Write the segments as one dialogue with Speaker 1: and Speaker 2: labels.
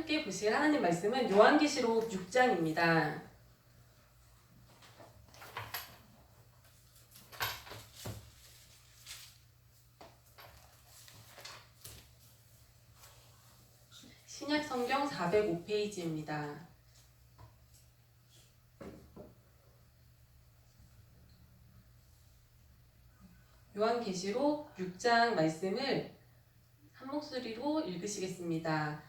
Speaker 1: 함께 보실 하나님 말씀은 요한계시록 6장입니다. 신약성경 405페이지입니다. 요한계시록 6장 말씀을 한 목소리로 읽으시겠습니다.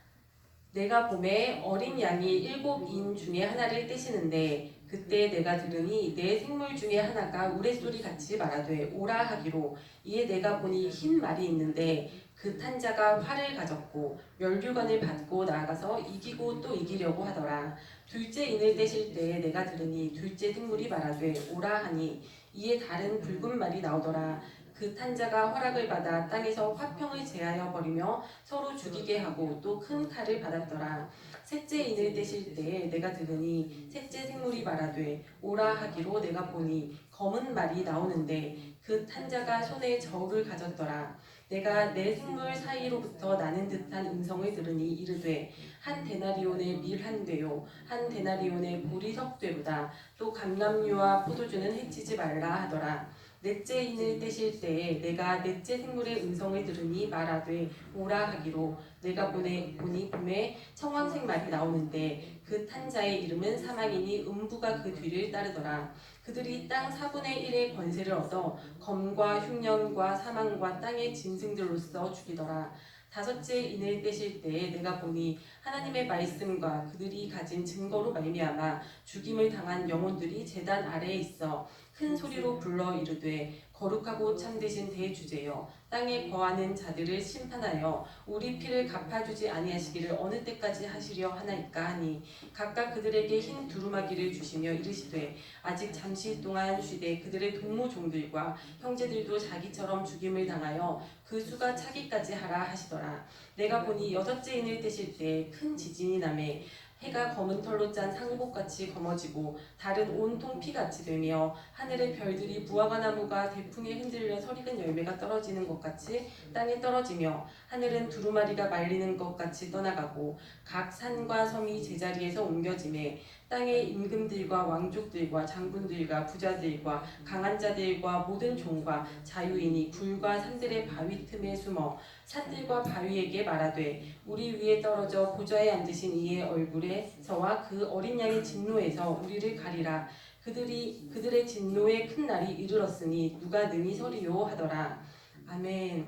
Speaker 1: 내가 봄에 어린 양이 7인 중에 하나를 떼시는데 그때 내가 들으니 내 생물 중에 하나가 우레소리 같이 말하되 오라 하기로 이에 내가 보니 흰 말이 있는데 그 탄 자가 활을 가졌고 면류관을 받고 나아가서 이기고 또 이기려고 하더라. 둘째 인을 떼실 때에 내가 들으니 둘째 생물이 말하되 오라 하니 이에 다른 붉은 말이 나오더라. 그 탄 자가 허락을 받아 땅에서 화평을 제하여 버리며 서로 죽이게 하고 또 큰 칼을 받았더라. 셋째 인을 떼실 때에 내가 들으니 셋째 생물이 말하되 오라 하기로 내가 보니 검은 말이 나오는데 그 탄 자가 손에 저울을 가졌더라. 내가 내 생물 사이로부터 나는 듯한 음성을 들으니 이르되 한 데나리온의 밀 한 되요 한 데나리온의 보리 석 되로다. 또 감람류와 포도주는 해치지 말라 하더라. 넷째 인을 떼실 때에 내가 넷째 생물의 음성을 들으니 말하되 오라 하기로 내가 보니 봄에 청황색 말이 나오는데 그 탄 자의 이름은 사망이니 음부가 그 뒤를 따르더라. 그들이 땅 4분의 1의 권세를 얻어 검과 흉년과 사망과 땅의 짐승들로서 죽이더라. 다섯째 인을 떼실 때에 내가 보니 하나님의 말씀과 그들이 가진 증거로 말미암아 죽임을 당한 영혼들이 제단 아래에 있어 큰 소리로 불러 이르되 거룩하고 참되신 대주제여 땅에 거하는 자들을 심판하여 우리 피를 갚아주지 아니하시기를 어느 때까지 하시려 하나이까 하니 각각 그들에게 흰 두루마기를 주시며 이르시되 아직 잠시 동안 쉬되 그들의 동무종들과 형제들도 자기처럼 죽임을 당하여 그 수가 차기까지 하라 하시더라. 내가 보니 여섯째 인을 떼실 때 큰 지진이 나매 해가 검은 털로 짠 상복같이 검어지고 달은 온통 피같이 되며 하늘의 별들이 무화과 나무가 대풍에 흔들려 서리근 열매가 떨어지는 것 같이 땅에 떨어지며 하늘은 두루마리가 말리는 것 같이 떠나가고 각 산과 섬이 제자리에서 옮겨지매 땅의 임금들과 왕족들과 장군들과 부자들과 강한 자들과 모든 종과 자유인이 굴과 산들의 바위 틈에 숨어 산들과 바위에게 말하되 우리 위에 떨어져 보좌에 앉으신 이의 얼굴에서와 그 어린 양의 진노에서 우리를 가리라. 그들의 진노의 큰 날이 이르렀으니 누가 능히 서리요 하더라. 아멘.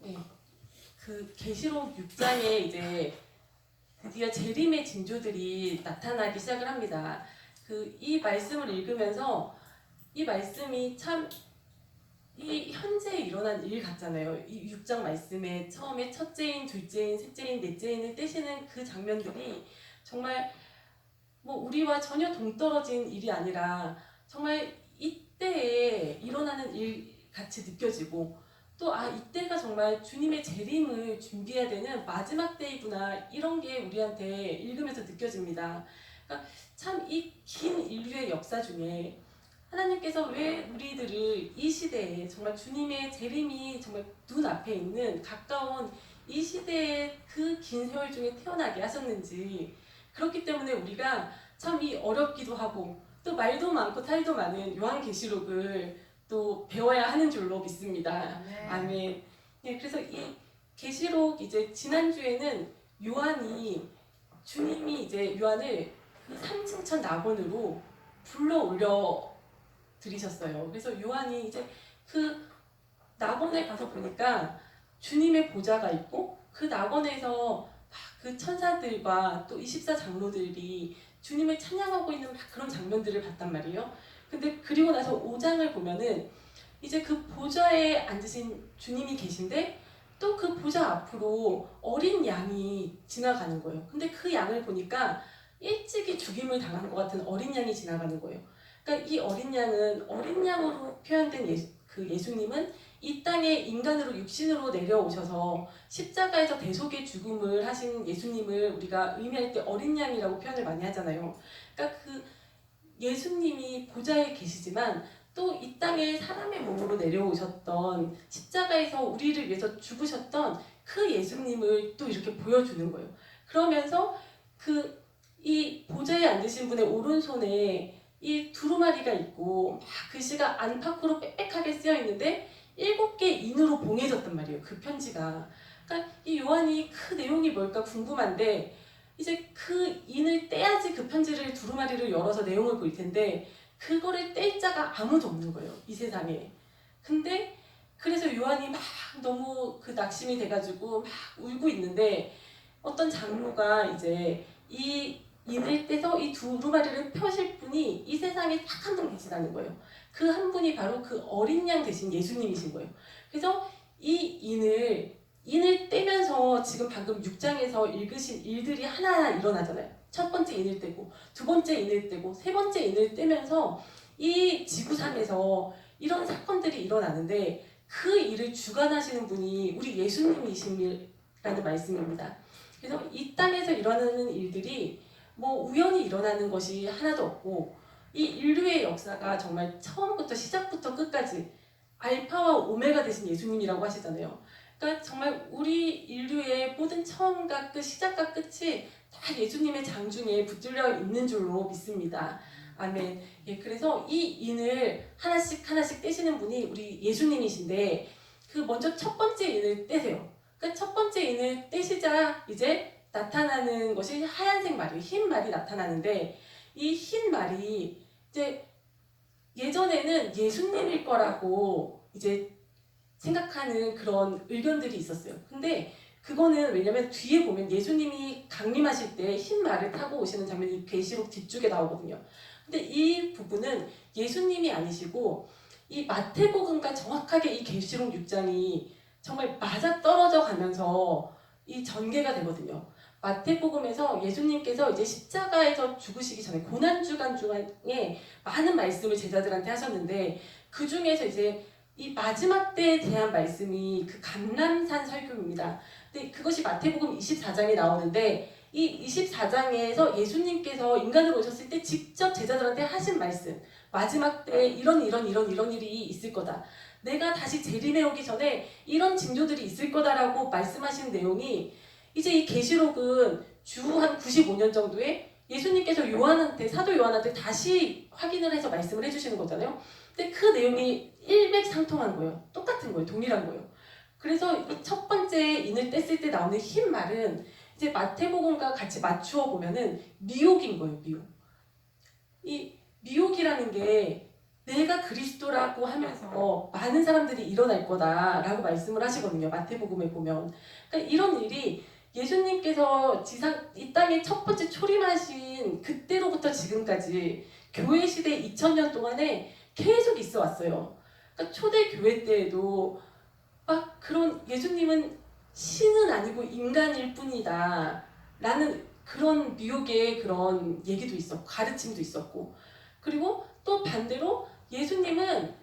Speaker 1: 네, 그 계시록 6장에 이제 드디어 재림의 징조들이 나타나기 시작을 합니다. 이 말씀을 읽으면서 이 말씀이 참 이 현재 일어난 일 같잖아요. 이 6장 말씀에 처음에 첫째인, 둘째인, 셋째인, 넷째인을 떼시는 그 장면들이 정말 뭐 우리와 전혀 동떨어진 일이 아니라 정말 이때에 일어나는 일 같이 느껴지고 또 이때가 정말 주님의 재림을 준비해야 되는 마지막 때이구나 이런 게 우리한테 읽으면서 느껴집니다. 그러니까 참 이 긴 인류의 역사 중에 하나님께서 왜 우리들을 이 시대에 정말 주님의 재림이 정말 눈앞에 있는 가까운 이 시대의 그 긴 세월 중에 태어나게 하셨는지 그렇기 때문에 우리가 참 이 어렵기도 하고 또 말도 많고 탈도 많은 요한계시록을 또 배워야 하는 줄로 믿습니다. 아멘. 네, 그래서 이 계시록 이제 지난주에는 주님이 이제 요한을 그 3층천 낙원으로 불러 올려 드리셨어요. 그래서 요한이 이제 그 낙원에 가서 보니까 주님의 보좌가 있고 그 낙원에서 그 천사들과 또 24장로들이 주님을 찬양하고 있는 그런 장면들을 봤단 말이에요. 근데 그리고 나서 5장을 보면은 이제 그 보좌에 앉으신 주님이 계신데 또 그 보좌 앞으로 어린 양이 지나가는 거예요. 근데 그 양을 보니까 일찍이 죽임을 당한 것 같은 어린 양이 지나가는 거예요. 그러니까 이 어린 양은 어린 양으로 표현된 예수님은 이 땅에 인간으로 육신으로 내려오셔서 십자가에서 대속의 죽음을 하신 예수님을 우리가 의미할 때 어린 양이라고 표현을 많이 하잖아요. 그러니까 그 예수님이 보좌에 계시지만 또 이 땅에 사람의 몸으로 내려오셨던 십자가에서 우리를 위해서 죽으셨던 그 예수님을 또 이렇게 보여주는 거예요. 그러면서 이 보좌에 앉으신 분의 오른손에 이 두루마리가 있고 막 글씨가 안팎으로 빽빽하게 쓰여 있는데 7개 인으로 봉해졌단 말이에요. 그 편지가. 그러니까 이 요한이 그 내용이 뭘까 궁금한데 이제 그 인을 떼야지 그 편지를 두루마리를 열어서 내용을 볼 텐데 그거를 뗄 자가 아무도 없는 거예요. 이 세상에. 근데 그래서 요한이 막 너무 그 낙심이 돼가지고 막 울고 있는데 어떤 장로가 이제 이 인을 떼서 이 두루마리를 펴실 분이 이 세상에 딱 한 분 계시다는 거예요. 그 한 분이 바로 그 어린 양 대신 예수님이신 거예요. 그래서 이 인을 떼면서 지금 방금 6장에서 읽으신 일들이 하나하나 일어나잖아요. 첫 번째 인을 떼고 두 번째 인을 떼고 세 번째 인을 떼면서 이 지구상에서 이런 사건들이 일어나는데 그 일을 주관하시는 분이 우리 예수님이시라는 말씀입니다. 그래서 이 땅에서 일어나는 일들이 뭐 우연히 일어나는 것이 하나도 없고 이 인류의 역사가 정말 처음부터 시작부터 끝까지 알파와 오메가 되신 예수님이라고 하시잖아요. 그러니까 정말 우리 인류의 모든 처음과 끝, 시작과 끝이 다 예수님의 장중에 붙들려 있는 줄로 믿습니다. 아멘. 예, 그래서 이 인을 하나씩 하나씩 떼시는 분이 우리 예수님이신데 그 먼저 첫 번째 인을 떼세요. 그 첫 번째 인을 떼시자 이제 나타나는 것이 하얀색 말이에요. 흰 말이 나타나는데 이 흰 말이 이제 예전에는 예수님일 거라고 이제 생각하는 그런 의견들이 있었어요. 근데 그거는 왜냐면 뒤에 보면 예수님이 강림하실 때 흰 말을 타고 오시는 장면이 계시록 뒤쪽에 나오거든요. 근데 이 부분은 예수님이 아니시고 이 마태복음과 정확하게 이 계시록 6장이 정말 맞아떨어져 가면서 이 전개가 되거든요. 마태복음에서 예수님께서 이제 십자가에서 죽으시기 전에 고난주간 중에 많은 말씀을 제자들한테 하셨는데 그 중에서 이제 이 마지막 때에 대한 말씀이 그 감람산 설교입니다. 근데 그것이 마태복음 24장에 나오는데 이 24장에서 예수님께서 인간으로 오셨을 때 직접 제자들한테 하신 말씀, 마지막 때에 이런 일이 있을 거다. 내가 다시 재림해 오기 전에 이런 징조들이 있을 거다라고 말씀하신 내용이 이제 이 계시록은 주 한 95년 정도에 예수님께서 요한한테, 사도 요한한테 다시 확인을 해서 말씀을 해주시는 거잖아요. 근데 그 내용이 일맥상통한 거예요. 똑같은 거예요. 동일한 거예요. 그래서 이 첫 번째 인을 뗐을 때 나오는 흰 말은 이제 마태복음과 같이 맞추어 보면은 미혹인 거예요. 미혹. 이 미혹이라는 게 내가 그리스도라고 하면서 많은 사람들이 일어날 거다라고 말씀을 하시거든요. 마태복음에 보면. 그러니까 이런 일이 예수님께서 이 땅에 첫 번째 초림하신 그때로부터 지금까지 교회 시대 2000년 동안에 계속 있어 왔어요. 그러니까 초대 교회 때에도 막 그런 예수님은 신은 아니고 인간일 뿐이다 라는 그런 미혹의 그런 얘기도 있었고 가르침도 있었고 그리고 또 반대로 예수님은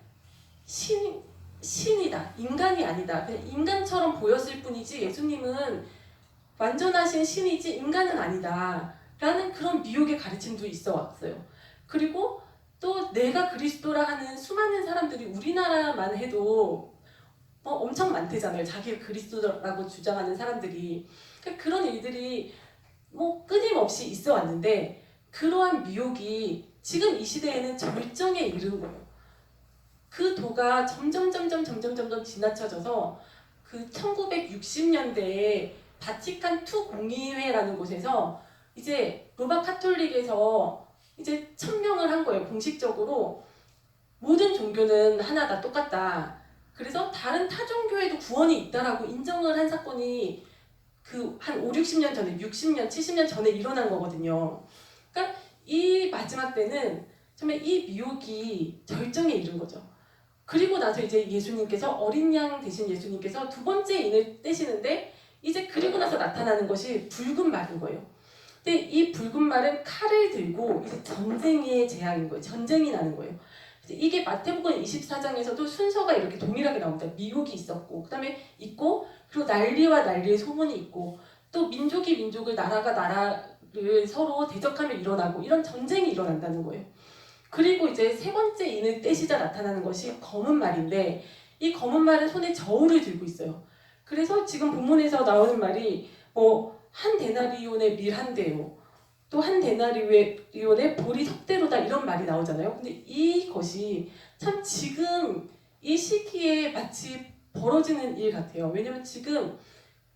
Speaker 1: 신이다 인간이 아니다 그냥 인간처럼 보였을 뿐이지 예수님은 완전하신 신이지 인간은 아니다 라는 그런 미혹의 가르침도 있어 왔어요. 그리고 또 내가 그리스도라 하는 수많은 사람들이 우리나라만 해도 엄청 많대잖아요. 자기가 그리스도라고 주장하는 사람들이. 그러니까 그런 일들이 끊임없이 있어 왔는데 그러한 미혹이 지금 이 시대에는 절정에 이른 거예요. 그 도가 점점 지나쳐져서 그 1960년대에 바티칸 II 공의회라는 곳에서 이제 로마 카톨릭에서 이제 천명을 한 거예요. 공식적으로 모든 종교는 하나다 똑같다. 그래서 다른 타종교에도 구원이 있다라고 인정을 한 사건이 그 한 5, 60년 전에 60년, 70년 전에 일어난 거거든요. 그러니까 이 마지막 때는 정말 이 미혹이 절정에 이른 거죠. 그리고 나서 이제 예수님께서 어린 양 되신 예수님께서 두 번째 인을 떼시는데 이제 그리고 나서 나타나는 것이 붉은 말인 거예요. 근데 이 붉은 말은 칼을 들고 이제 전쟁의 재앙인 거예요. 전쟁이 나는 거예요. 이게 마태복음 24장에서도 순서가 이렇게 동일하게 나옵니다. 미혹이 있었고, 그 다음에 있고, 그리고 난리와 난리의 소문이 있고, 또 민족이 민족을, 나라가 나라를 서로 대적하며 일어나고, 이런 전쟁이 일어난다는 거예요. 그리고 이제 세 번째 인을 떼시자 나타나는 것이 검은 말인데, 이 검은 말은 손에 저울을 들고 있어요. 그래서 지금 본문에서 나오는 말이 한 데나리온의 밀 한 대요. 또 한 데나리온의 보리 석대로다 이런 말이 나오잖아요. 근데 이것이 참 지금 이 시기에 마치 벌어지는 일 같아요. 왜냐면 지금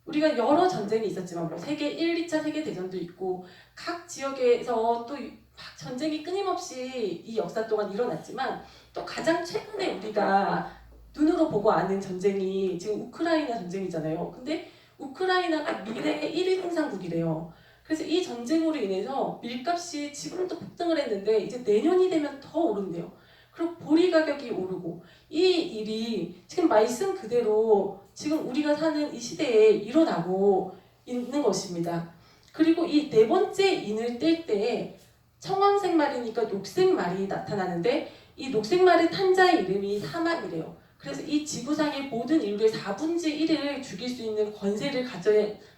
Speaker 1: 우리가 여러 전쟁이 있었지만 뭐 세계 1, 2차 세계대전도 있고 각 지역에서 또 막 전쟁이 끊임없이 이 역사 동안 일어났지만 또 가장 최근에 우리가 눈으로 보고 아는 전쟁이 지금 우크라이나 전쟁이잖아요. 근데 우크라이나가 밀의 1위 생산국이래요. 그래서 이 전쟁으로 인해서 밀값이 지금도 폭등을 했는데 이제 내년이 되면 더 오른대요. 그리고 보리 가격이 오르고 이 일이 지금 말씀 그대로 지금 우리가 사는 이 시대에 일어나고 있는 것입니다. 그리고 이 네 번째 인을 뗄 때에 청황색 말이니까 녹색 말이 나타나는데 이 녹색 말의 탄자의 이름이 사막이래요. 그래서 이 지구상의 모든 인류의 4분의 1을 죽일 수 있는 권세를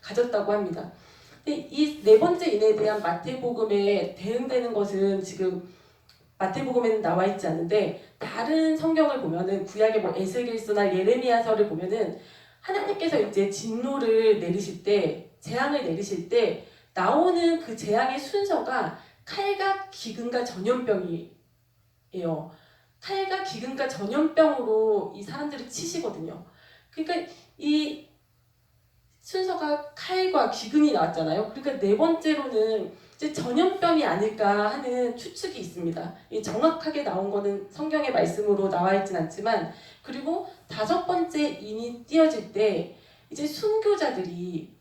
Speaker 1: 가졌다고 합니다. 근데 이 네 번째 인에 대한 마태복음에 대응되는 것은 지금 마태복음에는 나와 있지 않은데 다른 성경을 보면은 구약의 뭐 에스겔서나 예레미야서를 보면은 하나님께서 이제 진노를 내리실 때 재앙을 내리실 때 나오는 그 재앙의 순서가 칼과 기근과 전염병이에요. 칼과 기근과 전염병으로 이 사람들을 치시거든요. 그러니까 이 순서가 칼과 기근이 나왔잖아요. 그러니까 네 번째로는 이제 전염병이 아닐까 하는 추측이 있습니다. 이 정확하게 나온 거는 성경의 말씀으로 나와 있진 않지만 그리고 다섯 번째 인이 띄어질 때 이제 순교자들이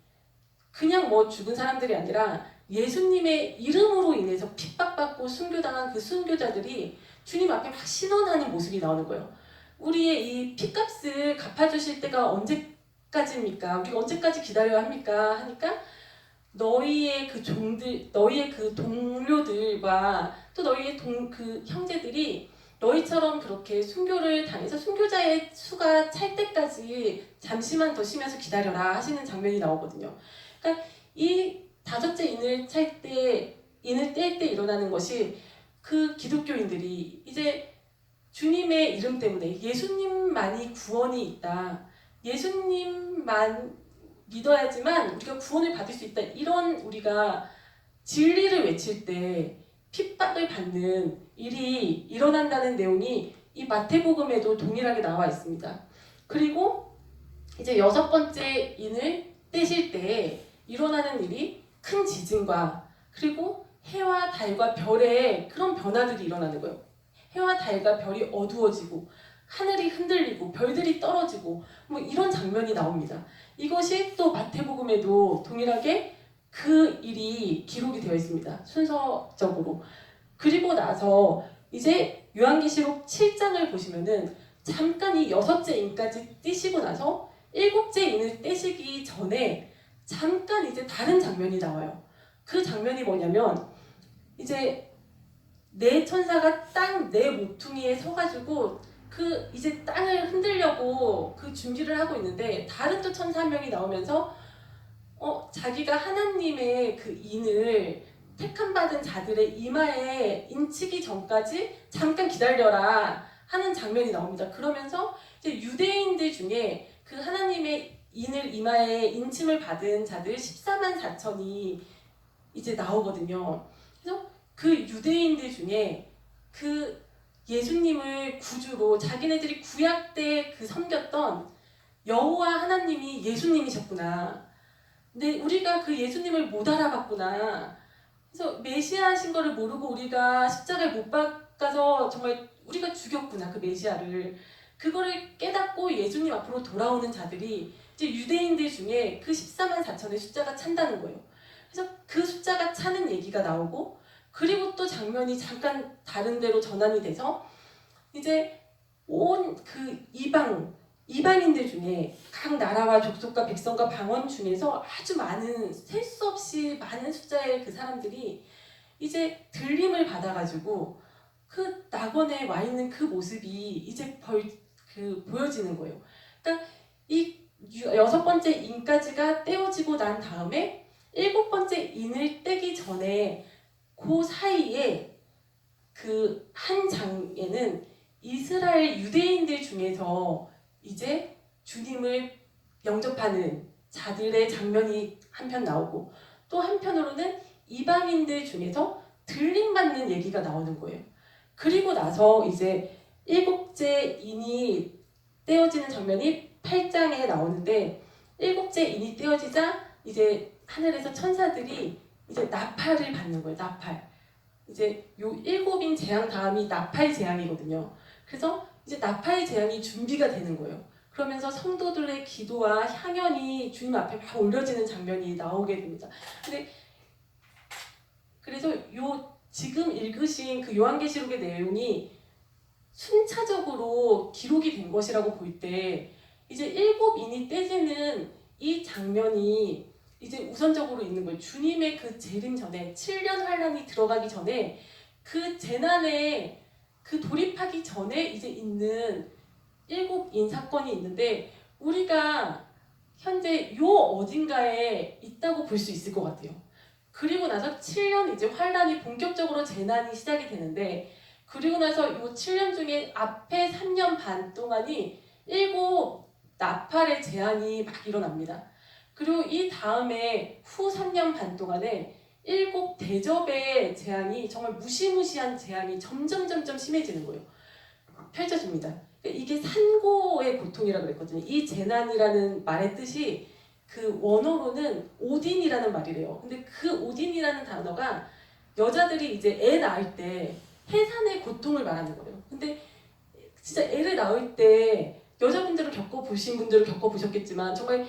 Speaker 1: 그냥 뭐 죽은 사람들이 아니라 예수님의 이름으로 인해서 핍박받고 순교당한 그 순교자들이 주님 앞에 막 신원하는 모습이 나오는 거예요. 우리의 이 핏값을 갚아주실 때가 언제까지입니까? 우리가 언제까지 기다려야 합니까? 하니까 너희의 그 종들, 너희의 그 동료들과 또 너희의 그 형제들이 너희처럼 그렇게 순교를 당해서 순교자의 수가 찰 때까지 잠시만 더 쉬면서 기다려라 하시는 장면이 나오거든요. 그러니까 이 다섯째 인을 뗄 때 일어나는 것이 그 기독교인들이 이제 주님의 이름 때문에 예수님만이 구원이 있다. 예수님만 믿어야지만 우리가 구원을 받을 수 있다. 이런 우리가 진리를 외칠 때 핍박을 받는 일이 일어난다는 내용이 이 마태복음에도 동일하게 나와 있습니다. 그리고 이제 여섯 번째 인을 떼실 때 일어나는 일이 큰 지진과 그리고 해와 달과 별의 그런 변화들이 일어나는 거예요. 해와 달과 별이 어두워지고 하늘이 흔들리고 별들이 떨어지고 뭐 이런 장면이 나옵니다. 이것이 또 마태복음에도 동일하게 그 일이 기록이 되어 있습니다. 순서적으로. 그리고 나서 이제 요한계시록 7장을 보시면은 잠깐 이 여섯째 인까지 떼시고 나서 일곱째 인을 떼시기 전에 잠깐 이제 다른 장면이 나와요. 그 장면이 뭐냐면 이제 네 천사가 땅 네 모퉁이에 서가지고 그 이제 땅을 흔들려고 그 준비를 하고 있는데 다른 또 천사 한 명이 나오면서 자기가 하나님의 그 인을 택함 받은 자들의 이마에 인치기 전까지 잠깐 기다려라 하는 장면이 나옵니다. 그러면서 이제 유대인들 중에 그 하나님의 인을 이마에 인침을 받은 자들 14만 4천이 이제 나오거든요. 그래서 그 유대인들 중에 그 예수님을 구주로 자기네들이 구약 때 그 섬겼던 여호와 하나님이 예수님이셨구나. 근데 우리가 그 예수님을 못 알아봤구나. 그래서 메시아신 거를 모르고 우리가 십자가에 못 박아서 정말 우리가 죽였구나 그 메시아를. 그거를 깨닫고 예수님 앞으로 돌아오는 자들이 이제 유대인들 중에 그 14만 4천의 숫자가 찬다는 거예요. 그래서 그 숫자가 차는 얘기가 나오고 그리고 또 장면이 잠깐 다른 데로 전환이 돼서 이제 온 그 이방인들 중에 각 나라와 족속과 백성과 방언 중에서 아주 많은 셀 수 없이 많은 숫자의 그 사람들이 이제 들림을 받아가지고 그 낙원에 와 있는 그 모습이 이제 보여지는 거예요. 그러니까 이 여섯 번째 인까지가 떼어지고 난 다음에 일곱 번째 인을 떼기 전에 그 사이에 그 한 장에는 이스라엘 유대인들 중에서 이제 주님을 영접하는 자들의 장면이 한편 나오고 또 한편으로는 이방인들 중에서 들림받는 얘기가 나오는 거예요. 그리고 나서 이제 일곱째 인이 떼어지는 장면이 8장에 나오는데 일곱째 인이 떼어지자 이제 하늘에서 천사들이 이제 나팔을 받는 거예요. 나팔. 이제 요 일곱인 재앙 다음이 나팔 재앙이거든요. 그래서 이제 나팔 재앙이 준비가 되는 거예요. 그러면서 성도들의 기도와 향연이 주님 앞에 막 올려지는 장면이 나오게 됩니다. 근데 그래서 요 지금 읽으신 그 요한계시록의 내용이 순차적으로 기록이 된 것이라고 볼 때 이제 일곱인이 떼지는 이 장면이 이제 우선적으로 있는 거예요. 주님의 그 재림 전에 7년 환란이 들어가기 전에 그 재난에 그 돌입하기 전에 이제 있는 일곱인 사건이 있는데 우리가 현재 요 어딘가에 있다고 볼 수 있을 것 같아요. 그리고 나서 7년 이제 환란이 본격적으로 재난이 시작이 되는데 그리고 나서 요 7년 중에 앞에 3년 반 동안이 일곱 나팔의 재앙이 막 일어납니다. 그리고 이 다음에 후 3년 반 동안에 일곱 대접의 재앙이 정말 무시무시한 재앙이 점점 심해지는 거예요. 펼쳐집니다. 이게 산고의 고통이라고 그랬거든요. 이 재난이라는 말의 뜻이 그 원어로는 오딘이라는 말이래요. 근데 그 오딘이라는 단어가 여자들이 이제 애 낳을 때 해산의 고통을 말하는 거예요. 근데 진짜 애를 낳을 때 여자분들은 겪어보신 분들은 겪어보셨겠지만 정말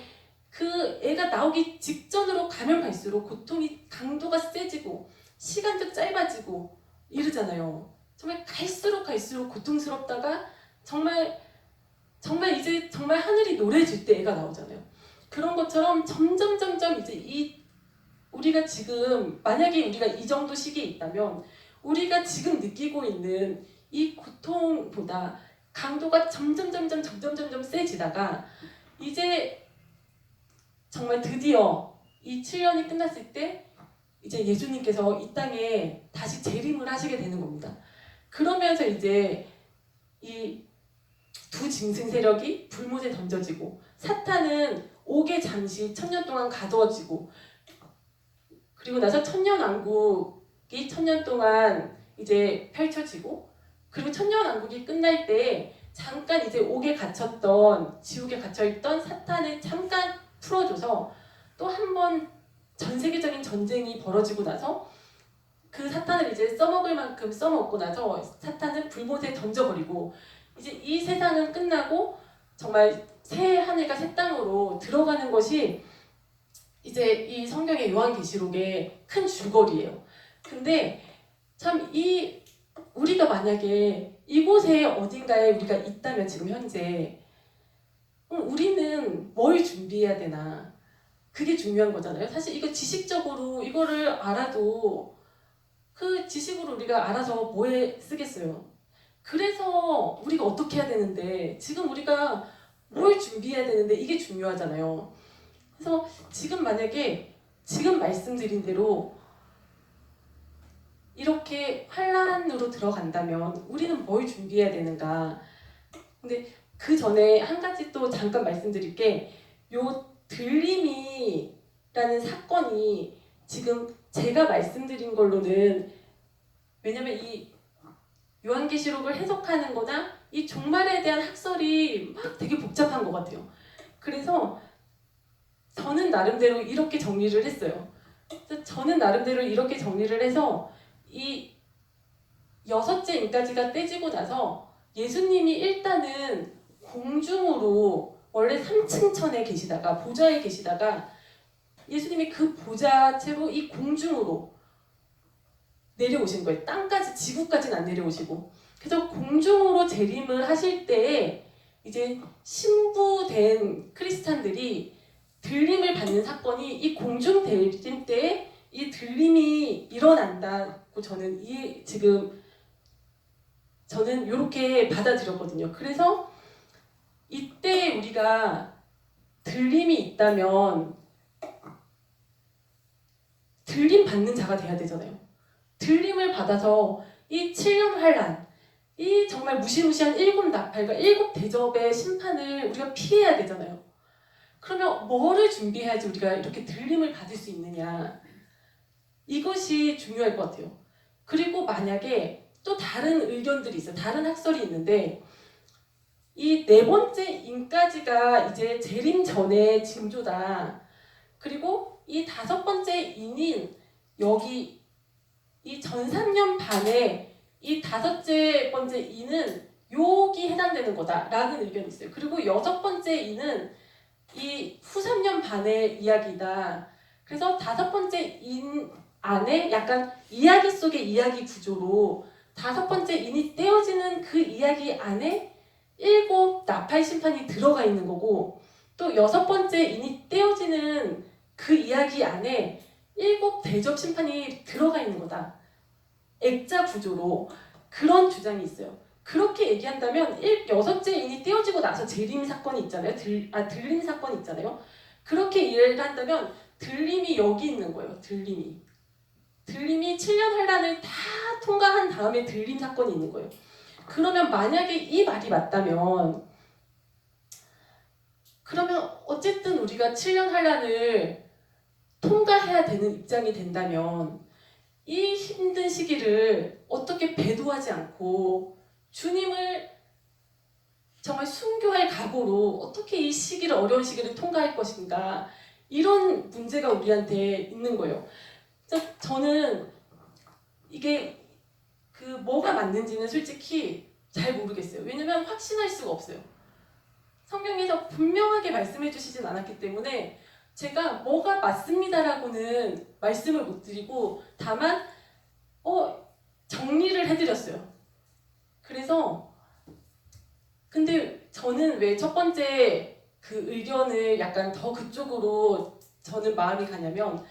Speaker 1: 그 애가 나오기 직전으로 가면 갈수록 고통이 강도가 세지고 시간도 짧아지고 이러잖아요. 정말 갈수록 고통스럽다가 정말 이제 정말 하늘이 노래질 때 애가 나오잖아요. 그런 것처럼 점점 이제 우리가 지금 만약에 우리가 이 정도 시기에 있다면 우리가 지금 느끼고 있는 이 고통보다 강도가 점점 세지다가 이제 정말 드디어 이 7년이 끝났을 때 이제 예수님께서 이 땅에 다시 재림을 하시게 되는 겁니다. 그러면서 이제 이 두 짐승 세력이 불못에 던져지고 사탄은 옥에 잠시 1000년 동안 가두어지고 그리고 나서 천년왕국이 1000년 동안 이제 펼쳐지고 그리고 천년왕국이 끝날 때 잠깐 이제 옥에 갇혔던 지옥에 갇혀있던 사탄을 잠깐 풀어줘서 또 한 번 전 세계적인 전쟁이 벌어지고 나서 그 사탄을 이제 써먹을 만큼 써먹고 나서 사탄은 불못에 던져버리고 이제 이 세상은 끝나고 정말 새 하늘과 새 땅으로 들어가는 것이 이제 이 성경의 요한계시록의 큰 줄거리예요. 근데 참 우리가 만약에 이곳에 어딘가에 우리가 있다면 지금 현재 우리는 뭘 준비해야 되나 그게 중요한 거잖아요. 사실 이거 지식적으로 이거를 알아도 그 지식으로 우리가 알아서 뭐에 쓰겠어요. 그래서 우리가 어떻게 해야 되는데 지금 우리가 뭘 준비해야 되는데 이게 중요하잖아요. 그래서 지금 만약에 지금 말씀드린 대로 이렇게 환란으로 들어간다면 우리는 뭘 준비해야 되는가. 근데 그 전에 한 가지 또 잠깐 말씀드릴 게 요 들림이라는 사건이 지금 제가 말씀드린 걸로는 왜냐면 이 요한계시록을 해석하는 거나 이 종말에 대한 학설이 막 되게 복잡한 것 같아요. 그래서 저는 나름대로 이렇게 정리를 했어요. 저는 나름대로 이렇게 정리를 해서 이 여섯째 인까지가 떼지고 나서 예수님이 일단은 공중으로 원래 3층천에 계시다가 보좌에 계시다가 예수님이 그 보좌채로 이 공중으로 내려오신 거예요. 땅까지 지구까지는 안 내려오시고 그래서 공중으로 재림을 하실 때에 이제 신부된 크리스찬들이 들림을 받는 사건이 이 공중 재림 때에 이 들림이 일어난다고 저는 저는 이렇게 받아들였거든요. 그래서 이때 우리가 들림이 있다면 들림 받는 자가 돼야 되잖아요. 들림을 받아서 이 7년 환란, 이 정말 무시무시한 일곱 나팔과 일곱 대접의 심판을 우리가 피해야 되잖아요. 그러면 뭐를 준비해야지 우리가 이렇게 들림을 받을 수 있느냐? 이것이 중요할 것 같아요. 그리고 만약에 또 다른 의견들이 있어요. 다른 학설이 있는데 이 네 번째 인까지가 이제 재림 전의 징조다. 그리고 이 다섯 번째 인인 여기 이 전 3년 반에 이 다섯째 번째 인은 여기 해당되는 거다라는 의견이 있어요. 그리고 여섯 번째 인은 이 후 3년 반의 이야기다. 그래서 다섯 번째 인 안에 약간 이야기 속의 이야기 구조로 다섯 번째 인이 떼어지는 그 이야기 안에 7 나팔 심판이 들어가 있는 거고 또 여섯 번째 인이 떼어지는 그 이야기 안에 7 대접 심판이 들어가 있는 거다. 액자 구조로 그런 주장이 있어요. 그렇게 얘기한다면 여섯째 인이 떼어지고 나서 재림 사건이 있잖아요. 들림 사건이 있잖아요. 그렇게 이해를 한다면 들림이 여기 있는 거예요. 들림이 7년 환란을 다 통과한 다음에 들림 사건이 있는 거예요. 그러면 만약에 이 말이 맞다면 그러면 어쨌든 우리가 7년 환란을 통과해야 되는 입장이 된다면 이 힘든 시기를 어떻게 배도하지 않고 주님을 정말 순교할 각오로 어떻게 이 시기를 어려운 시기를 통과할 것인가 이런 문제가 우리한테 있는 거예요. 저는 이게 그 뭐가 맞는지는 솔직히 잘 모르겠어요. 왜냐면 확신할 수가 없어요. 성경에서 분명하게 말씀해 주시진 않았기 때문에 제가 뭐가 맞습니다라고는 말씀을 못 드리고 다만 정리를 해드렸어요. 그래서 근데 저는 왜 첫 번째 그 의견을 약간 더 그쪽으로 저는 마음이 가냐면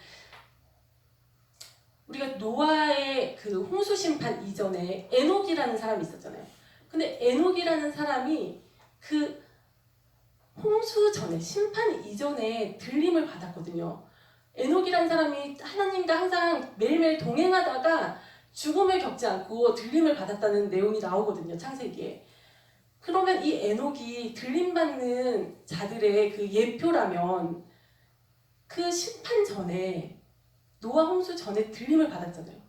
Speaker 1: 우리가 노아의 그 홍수 심판 이전에 에녹이라는 사람이 있었잖아요. 근데 에녹이라는 사람이 그 홍수 전에 심판 이전에 들림을 받았거든요. 에녹이라는 사람이 하나님과 항상 매일매일 동행하다가 죽음을 겪지 않고 들림을 받았다는 내용이 나오거든요. 창세기에. 그러면 이 에녹이 들림받는 자들의 그 예표라면 그 심판 전에 노아 홍수 전에 들림을 받았잖아요.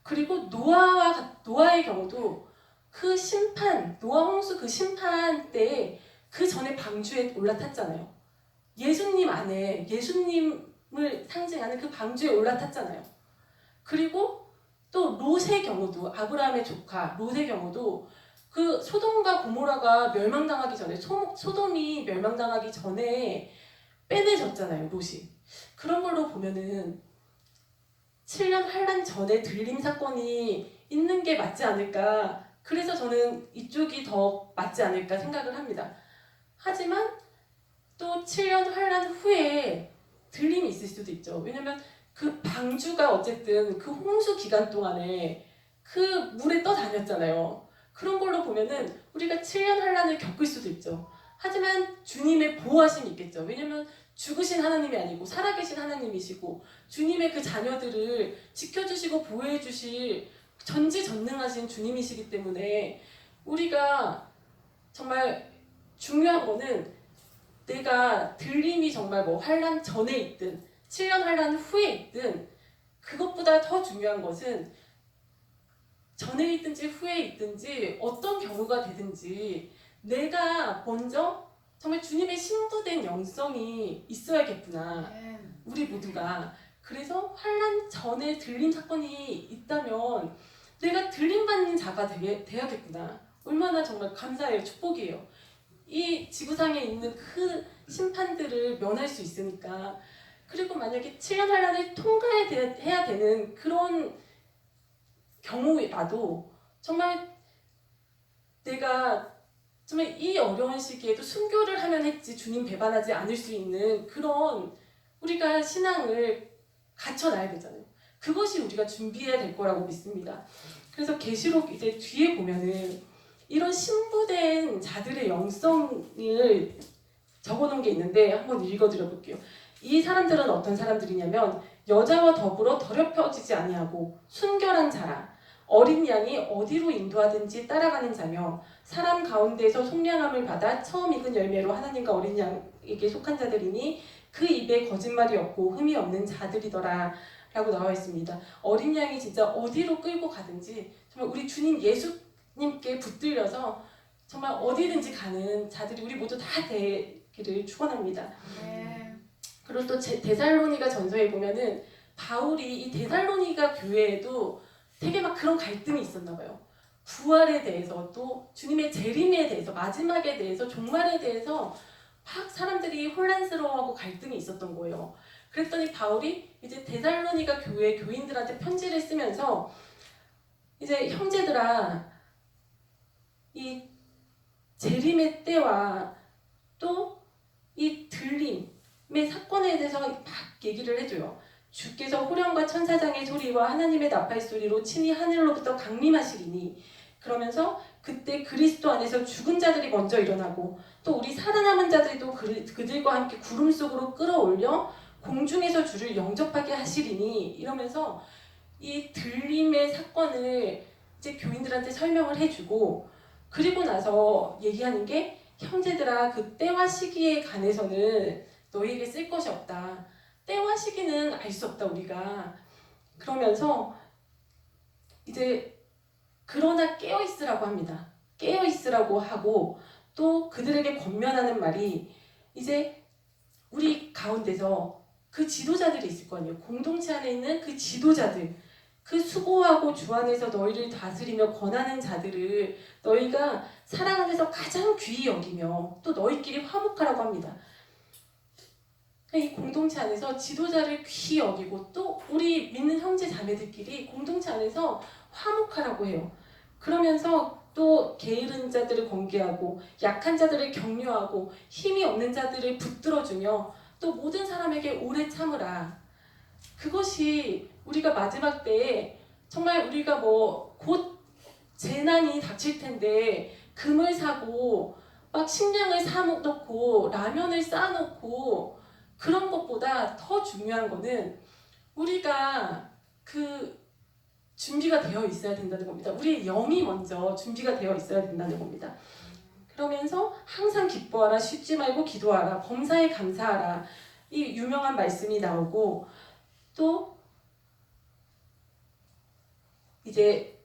Speaker 1: 그리고 노아의 경우도 그 심판, 노아 홍수 그 심판 때에 그 전에 방주에 올라탔잖아요. 예수님 안에 예수님을 상징하는 그 방주에 올라탔잖아요. 그리고 또 롯의 경우도 아브라함의 조카 롯의 경우도 그 소돔과 고모라가 멸망당하기 전에 소돔이 멸망당하기 전에 빼내졌잖아요. 롯이. 그런 걸로 보면은 7년 환란 전에 들림 사건이 있는 게 맞지 않을까. 그래서 저는 이쪽이 더 맞지 않을까 생각을 합니다. 하지만 또 7년 환란 후에 들림이 있을 수도 있죠. 왜냐면 그 방주가 어쨌든 그 홍수 기간 동안에 그 물에 떠다녔잖아요. 그런 걸로 보면은 우리가 7년 환란을 겪을 수도 있죠. 하지만 주님의 보호하심이 있겠죠. 왜냐면 죽으신 하나님이 아니고 살아계신 하나님이시고 주님의 그 자녀들을 지켜주시고 보호해주실 전지전능하신 주님이시기 때문에 우리가 정말 중요한 거는 내가 들림이 정말 뭐 환란 전에 있든 7년 환란 후에 있든 그것보다 더 중요한 것은 전에 있든지 후에 있든지 어떤 경우가 되든지 내가 먼저 정말 주님의 신부된 영성이 있어야겠구나. 우리 모두가. 그래서 환란 전에 들림 사건이 있다면 내가 들림받는 자가 돼야겠구나. 얼마나 정말 감사해요. 축복이에요. 이 지구상에 있는 그 심판들을 면할 수 있으니까. 그리고 만약에 7년 환란을 통과해야 되는 그런 경우라도 정말 내가 정말 이 어려운 시기에도 순교를 하면 했지 주님 배반하지 않을 수 있는 그런 우리가 신앙을 갖춰놔야 되잖아요. 그것이 우리가 준비해야 될 거라고 믿습니다. 그래서 계시록 이제 뒤에 보면은 이런 신부된 자들의 영성을 적어놓은 게 있는데 한번 읽어드려 볼게요. 이 사람들은 어떤 사람들이냐면 여자와 더불어 더럽혀지지 아니하고 순결한 자라 어린 양이 어디로 인도하든지 따라가는 자며 사람 가운데서 속량함을 받아 처음 익은 열매로 하나님과 어린 양에게 속한 자들이니 그 입에 거짓말이 없고 흠이 없는 자들이더라 라고 나와 있습니다. 어린 양이 진짜 어디로 끌고 가든지 정말 우리 주님 예수님께 붙들려서 정말 어디든지 가는 자들이 우리 모두 다 되기를 축원합니다. 그리고 또 데살로니가 전서에 보면은 바울이 이 데살로니가 교회에도 되게 막 그런 갈등이 있었나 봐요. 부활에 대해서 또 주님의 재림에 대해서 마지막에 대해서 종말에 대해서 막 사람들이 혼란스러워하고 갈등이 있었던 거예요. 그랬더니 바울이 이제 데살로니가 교회 교인들한테 편지를 쓰면서 이제 형제들아 이 재림의 때와 또 이 들림의 사건에 대해서 막 얘기를 해줘요. 주께서 호령과 천사장의 소리와 하나님의 나팔 소리로 친히 하늘로부터 강림하시리니 그러면서 그때 그리스도 안에서 죽은 자들이 먼저 일어나고 또 우리 살아남은 자들도 그들과 함께 구름 속으로 끌어올려 공중에서 주를 영접하게 하시리니 이러면서 이 들림의 사건을 이제 교인들한테 설명을 해주고 그리고 나서 얘기하는 게 형제들아 그 때와 시기에 관해서는 너희에게 쓸 것이 없다. 때와 시기는 알 수 없다 우리가. 그러면서 이제 그러나 깨어 있으라고 합니다. 깨어 있으라고 하고 또 그들에게 권면하는 말이 이제 우리 가운데서 그 지도자들이 있을 거 아니에요. 공동체 안에 있는 그 지도자들, 그 수고하고 주 안에서 너희를 다스리며 권하는 자들을 너희가 사랑 안에서 가장 귀히 여기며 또 너희끼리 화목하라고 합니다. 이 공동체 안에서 지도자를 귀히 여기고 또 우리 믿는 형제 자매들끼리 공동체 안에서 화목하라고 해요. 그러면서 또 게으른 자들을 권계하고 약한 자들을 격려하고 힘이 없는 자들을 붙들어주며 또 모든 사람에게 오래 참으라. 그것이 우리가 마지막 때에 정말 우리가 뭐 곧 재난이 닥칠 텐데 금을 사고 막 식량을 사놓고 라면을 쌓아놓고 그런 것보다 더 중요한 거는 우리가 그 준비가 되어 있어야 된다는 겁니다. 우리의 영이 먼저 준비가 되어 있어야 된다는 겁니다. 그러면서 항상 기뻐하라, 쉬지 말고 기도하라, 범사에 감사하라 이 유명한 말씀이 나오고 또 이제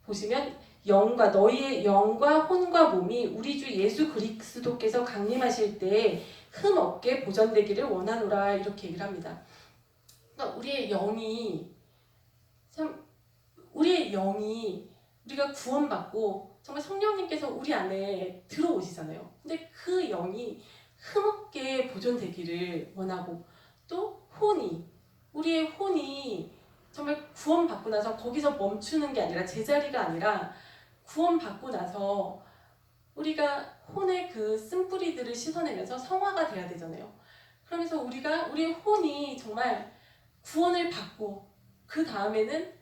Speaker 1: 보시면 영과 너희의 영과 혼과 몸이 우리 주 예수 그리스도께서 강림하실 때에 흠 없게 보존되기를 원하노라 이렇게 얘기를 합니다. 그러니까 우리의 영이 우리가 구원받고 정말 성령님께서 우리 안에 들어오시잖아요. 근데 그 영이 흠없게 보존되기를 원하고 또 우리의 혼이 정말 구원받고 나서 거기서 멈추는 게 아니라 제자리가 아니라 구원받고 나서 우리가 혼의 그 쓴뿌리들을 씻어내면서 성화가 돼야 되잖아요. 그러면서 우리의 혼이 정말 구원을 받고 그 다음에는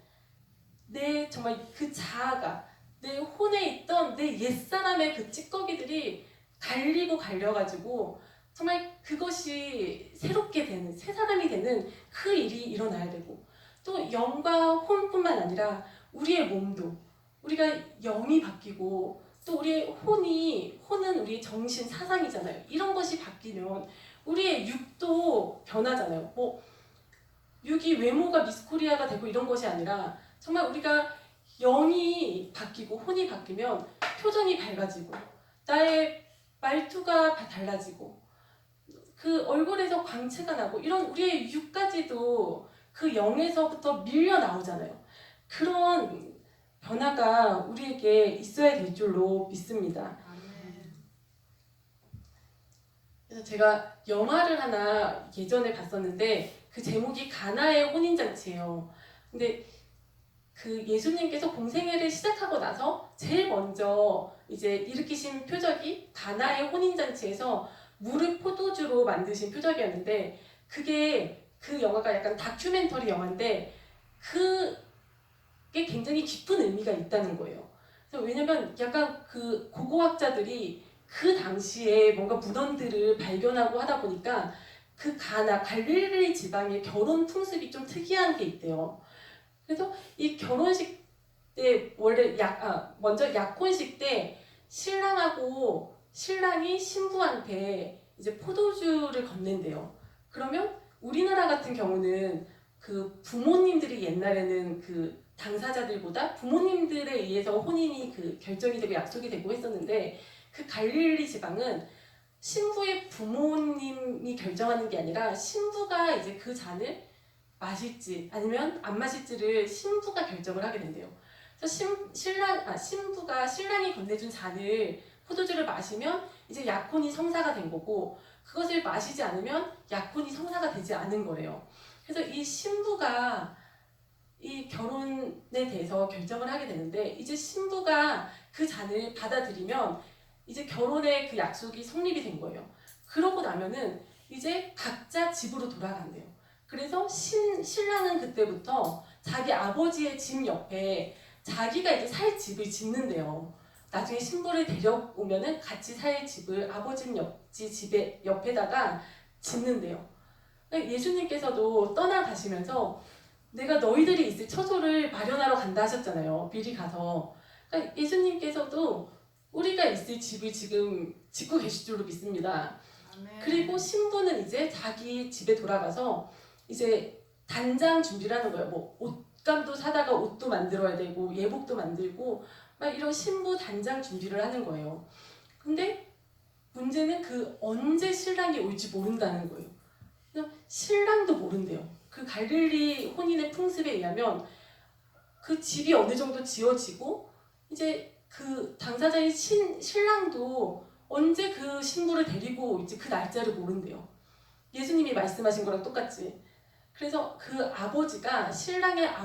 Speaker 1: 내 정말 그 자아가 내 혼에 있던 내 옛사람의 그 찌꺼기들이 갈려가지고 정말 그것이 새롭게 되는 새 사람이 되는 그 일이 일어나야 되고 또 영과 혼뿐만 아니라 우리의 몸도 우리가 영이 바뀌고 또 우리의 혼은 우리의 정신 사상이잖아요. 이런 것이 바뀌면 우리의 육도 변하잖아요. 뭐 육이 외모가 미스코리아가 되고 이런 것이 아니라 정말 우리가 영이 바뀌고 혼이 바뀌면 표정이 밝아지고 나의 말투가 달라지고 그 얼굴에서 광채가 나고 이런 우리의 육까지도 그 영에서부터 밀려 나오잖아요. 그런 변화가 우리에게 있어야 될 줄로 믿습니다. 그래서 제가 영화를 하나 예전에 봤었는데 그 제목이 가나의 혼인잔치예요. 근데 그 예수님께서 공생애를 시작하고 나서 제일 먼저 이제 일으키신 표적이 가나의 혼인잔치에서 물을 포도주로 만드신 표적이었는데 그게 그 영화가 약간 다큐멘터리 영화인데 그게 굉장히 깊은 의미가 있다는 거예요. 그래서 왜냐면 약간 그 고고학자들이 그 당시에 뭔가 문헌들을 발견하고 하다 보니까 그 갈릴리 지방의 결혼 풍습이 좀 특이한 게 있대요. 그래서 이 결혼식 때 원래 먼저 약혼식 때 신랑하고 신랑이 신부한테 이제 포도주를 건넨대요. 그러면 우리나라 같은 경우는 그 부모님들이 옛날에는 그 당사자들보다 부모님들에 의해서 혼인이 그 결정이 되고 약속이 되고 했었는데, 그 갈릴리 지방은 신부의 부모님이 결정하는 게 아니라 신부가 이제 그 잔을 마실지 아니면 안 마실지를 신부가 결정을 하게 된대요. 그래서 신부가 신랑이 건네준 잔을 포도주를 마시면 이제 약혼이 성사가 된 거고, 그것을 마시지 않으면 약혼이 성사가 되지 않은 거래요. 그래서 이 신부가 이 결혼에 대해서 결정을 하게 되는데, 이제 신부가 그 잔을 받아들이면 이제 결혼의 그 약속이 성립이 된 거예요. 그러고 나면은 이제 각자 집으로 돌아간대요. 그래서 신랑은 그때부터 자기 아버지의 집 옆에 자기가 이제 살 집을 짓는데요. 나중에 신부를 데려오면은 같이 살 집을 아버지 집의 옆에다가 짓는데요. 그러니까 예수님께서도 떠나가시면서 내가 너희들이 있을 처소를 마련하러 간다 하셨잖아요. 미리 가서. 그러니까 예수님께서도 우리가 있을 집을 지금 짓고 계실 줄로 믿습니다.
Speaker 2: 아멘.
Speaker 1: 그리고 신부는 이제 자기 집에 돌아가서 이제 단장 준비를 하는 거예요. 뭐 옷감도 사다가 옷도 만들어야 되고 예복도 만들고 막 이런 신부 단장 준비를 하는 거예요. 근데 문제는 그 언제 신랑이 올지 모른다는 거예요. 그래서 신랑도 모른대요. 그 갈릴리 혼인의 풍습에 의하면 그 집이 어느 정도 지어지고 이제 그 당사자인 신랑도 언제 그 신부를 데리고 올지 그 날짜를 모른대요. 예수님이 말씀하신 거랑 똑같지. 그래서 그 아버지가 신랑의